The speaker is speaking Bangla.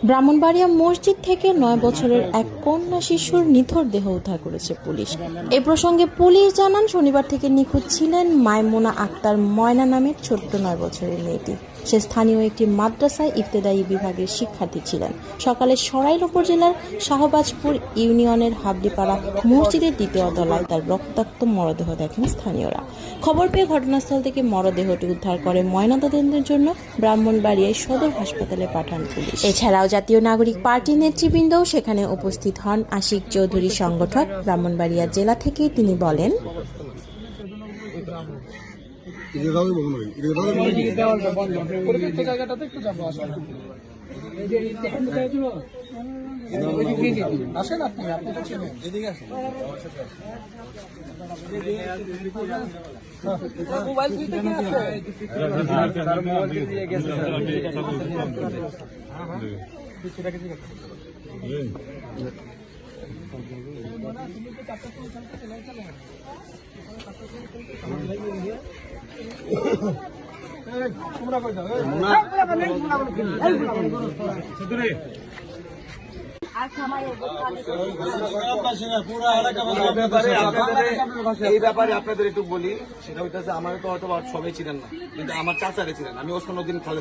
ব্রাহ্মণবাড়িয়া মসজিদ থেকে 9 বছরের এক কন্যা শিশুর নিথর দেহ উদ্ধার করেছে পুলিশ। এ প্রসঙ্গে পুলিশ জানান, শনিবার থেকে নিখোঁজ ছিলেন মাইমুনা আক্তার ময়না নামের ছোট্ট 9 বছরের মেয়েটি। সে স্থানীয় একটি মাদ্রাসায় ইফতেদায়ী বিভাগের শিক্ষার্থী ছিলেন। সকালে সরাইল উপজেলার শাহবাজপুর ইউনিয়নের হাবলিপাড়া মসজিদের দ্বিতীয় তলায় তার রক্তাক্ত মরদেহ দেখেন স্থানীয়রা। খবর পেয়ে ঘটনাস্থল থেকে মরদেহটি উদ্ধার করে ময়নাতদন্তের জন্য ব্রাহ্মণবাড়িয়ায় সদর হাসপাতালে পাঠান পুলিশ। এছাড়াও জাতীয় নাগরিক পার্টির নেতৃবৃন্দও সেখানে উপস্থিত হন। আশিক চৌধুরী সংগঠক ব্রাহ্মণবাড়িয়া জেলা থেকে তিনি বলেন, এই ব্যাপারে আপনাদের একটু বলি, সেটা হইতেছে আমার তো হয়তো সবাই ছিলেন না, কিন্তু আমার চাচারে ছিলেন। আমি ওসমান উদ্দিন খালেদ